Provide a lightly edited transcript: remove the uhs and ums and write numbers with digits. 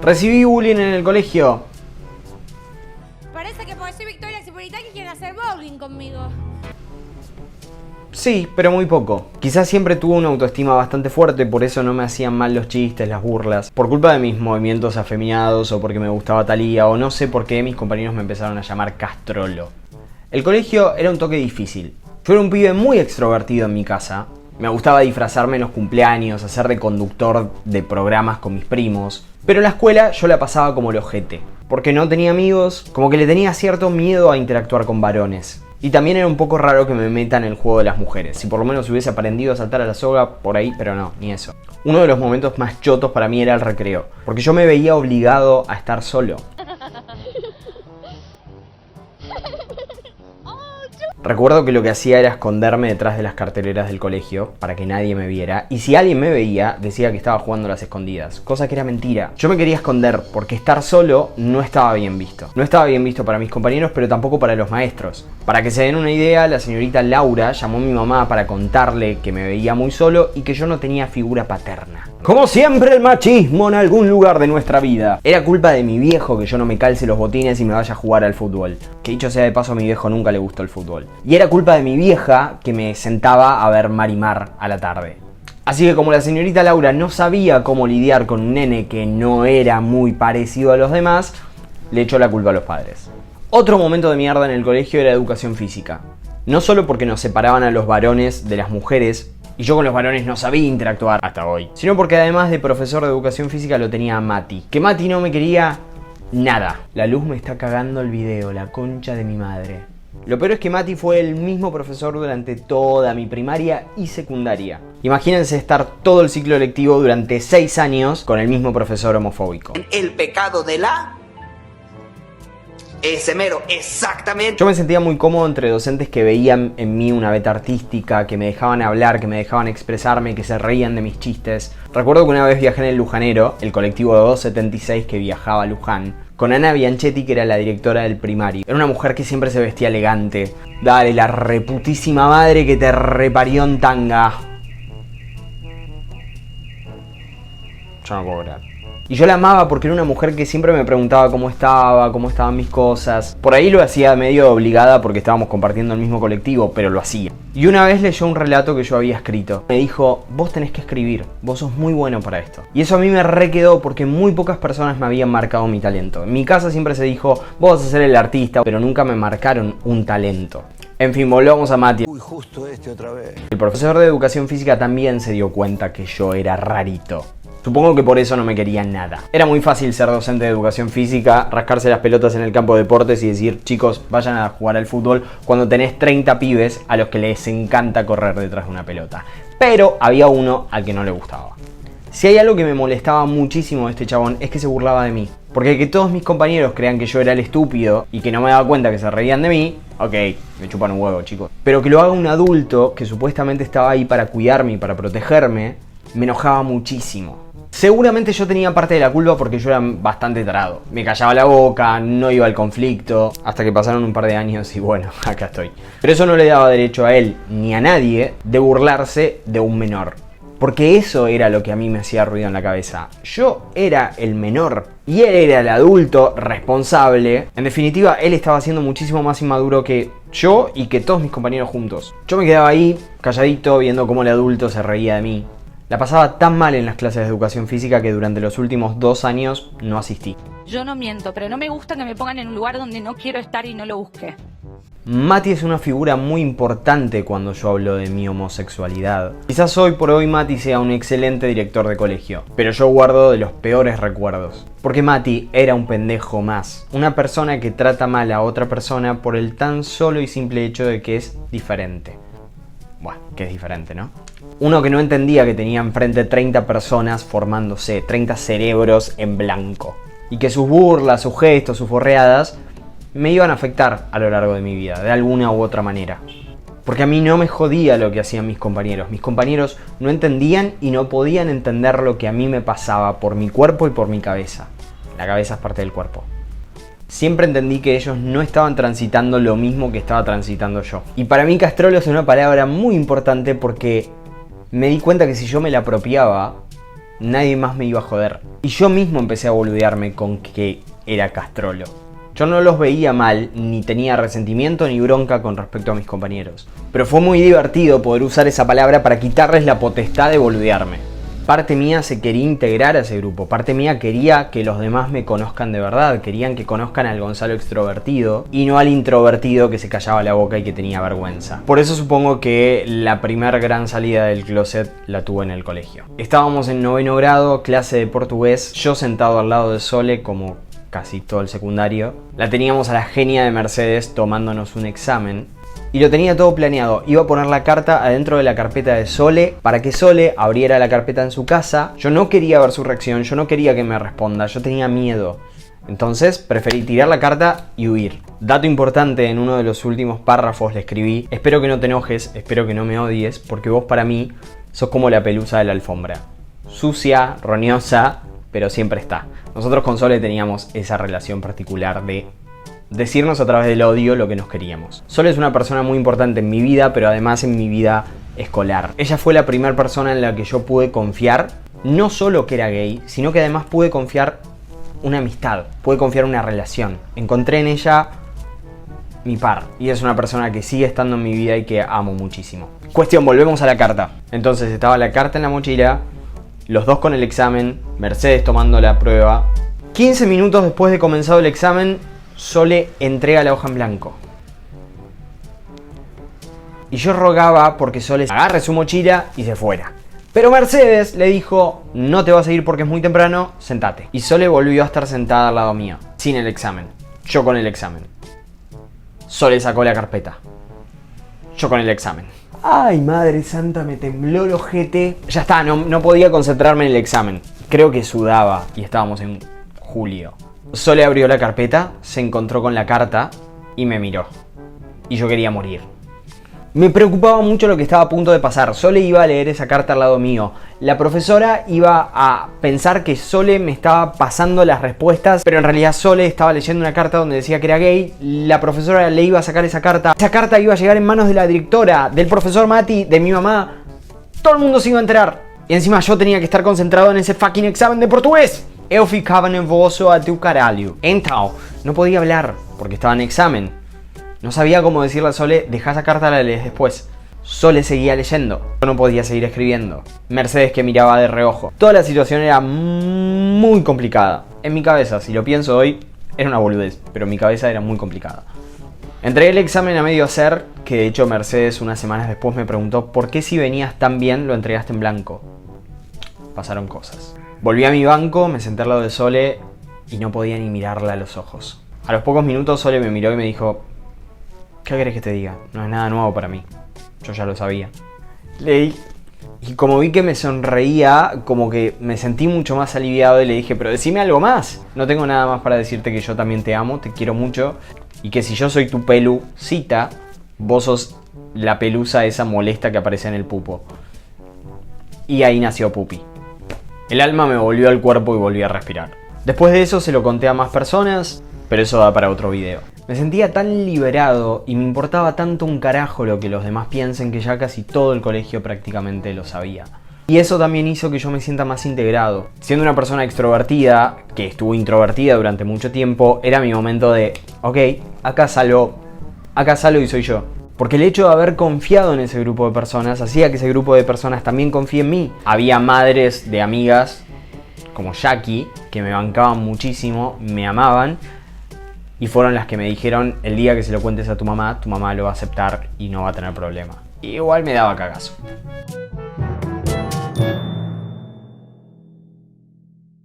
Recibí bullying en el colegio. Parece que porque soy Victoria Cipolitaki quieren hacer bowling conmigo. Sí, pero muy poco. Quizás siempre tuve una autoestima bastante fuerte, por eso no me hacían mal los chistes, las burlas. Por culpa de mis movimientos afeminados o porque me gustaba Thalía o no sé por qué mis compañeros me empezaron a llamar Castrolo. El colegio era un toque difícil. Yo era un pibe muy extrovertido en mi casa. Me gustaba disfrazarme en los cumpleaños, hacer de conductor de programas con mis primos. Pero en la escuela yo la pasaba como el ojete. Porque no tenía amigos, como que le tenía cierto miedo a interactuar con varones. Y también era un poco raro que me metan en el juego de las mujeres. Si por lo menos hubiese aprendido a saltar a la soga por ahí, pero no, ni eso. Uno de los momentos más chotos para mí era el recreo. Porque yo me veía obligado a estar solo. Recuerdo que lo que hacía era esconderme detrás de las carteleras del colegio para que nadie me viera, y si alguien me veía decía que estaba jugando a las escondidas, cosa que era mentira. Yo me quería esconder porque estar solo no estaba bien visto. No estaba bien visto para mis compañeros, pero tampoco para los maestros. Para que se den una idea, la señorita Laura llamó a mi mamá para contarle que me veía muy solo y que yo no tenía figura paterna. Como siempre, el machismo en algún lugar de nuestra vida. Era culpa de mi viejo que yo no me calce los botines y me vaya a jugar al fútbol. Que dicho sea de paso, a mi viejo nunca le gustó el fútbol. Y era culpa de mi vieja que me sentaba a ver Marimar a la tarde. Así que como la señorita Laura no sabía cómo lidiar con un nene que no era muy parecido a los demás, le echó la culpa a los padres. Otro momento de mierda en el colegio era educación física. No solo porque nos separaban a los varones de las mujeres, y yo con los varones no sabía interactuar hasta hoy, sino porque además de profesor de educación física lo tenía a Mati. Que Mati no me quería nada. La luz me está cagando el video, la concha de mi madre. Lo peor es que Mati fue el mismo profesor durante toda mi primaria y secundaria. Imagínense estar todo el ciclo lectivo durante 6 años con el mismo profesor homofóbico. El pecado de la... Ese mero, exactamente. Yo me sentía muy cómodo entre docentes que veían en mí una beta artística, que me dejaban hablar, que me dejaban expresarme, que se reían de mis chistes. Recuerdo que una vez viajé en el Lujanero, el colectivo 276 que viajaba a Luján, con Ana Bianchetti, que era la directora del primario. Era una mujer que siempre se vestía elegante. Dale, la reputísima madre que te reparió en tanga. Yo no puedo creer. Y yo la amaba porque era una mujer que siempre me preguntaba cómo estaban mis cosas. Por ahí lo hacía medio obligada porque estábamos compartiendo el mismo colectivo, pero lo hacía. Y una vez leyó un relato que yo había escrito. Me dijo, vos tenés que escribir, vos sos muy bueno para esto. Y eso a mí me re quedó porque muy pocas personas me habían marcado mi talento. En mi casa siempre se dijo, vos vas a ser el artista, pero nunca me marcaron un talento. En fin, volvamos a Mati. Uy, justo otra vez. El profesor de educación física también se dio cuenta que yo era rarito. Supongo que por eso no me querían nada. Era muy fácil ser docente de educación física, rascarse las pelotas en el campo de deportes y decir, chicos, vayan a jugar al fútbol cuando tenés 30 pibes a los que les encanta correr detrás de una pelota. Pero había uno al que no le gustaba. Si hay algo que me molestaba muchísimo de este chabón es que se burlaba de mí. Porque que todos mis compañeros crean que yo era el estúpido y que no me daba cuenta que se reían de mí, ok, me chupan un huevo, chicos. Pero que lo haga un adulto que supuestamente estaba ahí para cuidarme y para protegerme, me enojaba muchísimo. Seguramente yo tenía parte de la culpa porque yo era bastante tarado. Me callaba la boca, no iba al conflicto, hasta que pasaron un par de años y bueno, acá estoy. Pero eso no le daba derecho a él, ni a nadie, de burlarse de un menor. Porque eso era lo que a mí me hacía ruido en la cabeza. Yo era el menor y él era el adulto responsable. En definitiva, él estaba siendo muchísimo más inmaduro que yo y que todos mis compañeros juntos. Yo me quedaba ahí, calladito, viendo cómo el adulto se reía de mí. La pasaba tan mal en las clases de educación física que durante los últimos 2 años no asistí. Yo no miento, pero no me gusta que me pongan en un lugar donde no quiero estar y no lo busque. Mati es una figura muy importante cuando yo hablo de mi homosexualidad. Quizás hoy por hoy Mati sea un excelente director de colegio, pero yo guardo de los peores recuerdos. Porque Mati era un pendejo más, una persona que trata mal a otra persona por el tan solo y simple hecho de que es diferente. Bueno, que es diferente, ¿no? Uno que no entendía que tenía enfrente 30 personas formándose, 30 cerebros en blanco. Y que sus burlas, sus gestos, sus forreadas me iban a afectar a lo largo de mi vida, de alguna u otra manera. Porque a mí no me jodía lo que hacían mis compañeros. Mis compañeros no entendían y no podían entender lo que a mí me pasaba por mi cuerpo y por mi cabeza. La cabeza es parte del cuerpo. Siempre entendí que ellos no estaban transitando lo mismo que estaba transitando yo. Y para mí castrolo es una palabra muy importante porque me di cuenta que si yo me la apropiaba, nadie más me iba a joder. Y yo mismo empecé a boludearme con que era castrolo. Yo no los veía mal, ni tenía resentimiento ni bronca con respecto a mis compañeros. Pero fue muy divertido poder usar esa palabra para quitarles la potestad de boludearme. Parte mía se quería integrar a ese grupo, parte mía quería que los demás me conozcan de verdad, querían que conozcan al Gonzalo extrovertido y no al introvertido que se callaba la boca y que tenía vergüenza. Por eso supongo que la primer gran salida del closet la tuve en el colegio. Estábamos en 9º grado, clase de portugués, yo sentado al lado de Sole como casi todo el secundario. La teníamos a la genia de Mercedes tomándonos un examen. Y lo tenía todo planeado. Iba a poner la carta adentro de la carpeta de Sole para que Sole abriera la carpeta en su casa. Yo no quería ver su reacción, yo no quería que me responda, yo tenía miedo. Entonces preferí tirar la carta y huir. Dato importante, en uno de los últimos párrafos le escribí: espero que no te enojes, espero que no me odies, porque vos para mí sos como la pelusa de la alfombra. Sucia, roñosa, pero siempre está. Nosotros con Sole teníamos esa relación particular de decirnos a través del odio lo que nos queríamos. Sole es una persona muy importante en mi vida, pero además en mi vida escolar. Ella fue la primera persona en la que yo pude confiar, no solo que era gay, sino que además pude confiar una amistad, pude confiar una relación. Encontré en ella mi par, y es una persona que sigue estando en mi vida y que amo muchísimo. Cuestión, volvemos a la carta. Entonces estaba la carta en la mochila, los dos con el examen, Mercedes tomando la prueba. 15 minutos después de comenzado el examen, Sole entrega la hoja en blanco. Y yo rogaba porque Sole agarre su mochila y se fuera. Pero Mercedes le dijo: no te vas a ir porque es muy temprano, sentate. Y Sole volvió a estar sentada al lado mío, sin el examen. Yo con el examen. Sole sacó la carpeta. Yo con el examen. Ay, madre santa, me tembló el ojete. Ya está, no podía concentrarme en el examen. Creo que sudaba y estábamos en julio. Sole abrió la carpeta, se encontró con la carta y me miró. Y yo quería morir. Me preocupaba mucho lo que estaba a punto de pasar. Sole iba a leer esa carta al lado mío. La profesora iba a pensar que Sole me estaba pasando las respuestas, pero en realidad Sole estaba leyendo una carta donde decía que era gay. La profesora le iba a sacar esa carta. Esa carta iba a llegar en manos de la directora, del profesor Mati, de mi mamá. Todo el mundo se iba a enterar. Y encima yo tenía que estar concentrado en ese fucking examen de portugués. Eu ficava nervoso a tu caralho. Entonces, no podía hablar porque estaba en examen. No sabía cómo decirle a Sole: deja esa carta, la lees después. Sole seguía leyendo. Yo no podía seguir escribiendo. Mercedes que miraba de reojo. Toda la situación era muy complicada. En mi cabeza, si lo pienso hoy, era una boludez, pero en mi cabeza era muy complicada. Entregué el examen a medio hacer, que de hecho Mercedes unas semanas después me preguntó: ¿por qué si venías tan bien lo entregaste en blanco? Pasaron cosas. Volví a mi banco, me senté al lado de Sole y no podía ni mirarla a los ojos. A los pocos minutos Sole me miró y me dijo: ¿qué querés que te diga? No es nada nuevo para mí. Yo ya lo sabía. Leí. Y como vi que me sonreía, como que me sentí mucho más aliviado y le dije: pero decime algo más. No tengo nada más para decirte que yo también te amo, te quiero mucho. Y que si yo soy tu pelucita, vos sos la pelusa esa molesta que aparece en el pupo. Y ahí nació Pupi. El alma me volvió al cuerpo y volví a respirar. Después de eso se lo conté a más personas, pero eso da para otro video. Me sentía tan liberado y me importaba tanto un carajo lo que los demás piensen, que ya casi todo el colegio prácticamente lo sabía. Y eso también hizo que yo me sienta más integrado. Siendo una persona extrovertida, que estuvo introvertida durante mucho tiempo, era mi momento de: ok, acá salgo y soy yo. Porque el hecho de haber confiado en ese grupo de personas hacía que ese grupo de personas también confíe en mí. Había madres de amigas como Jackie que me bancaban muchísimo, me amaban, y fueron las que me dijeron: el día que se lo cuentes a tu mamá lo va a aceptar y no va a tener problema. Y igual me daba cagazo.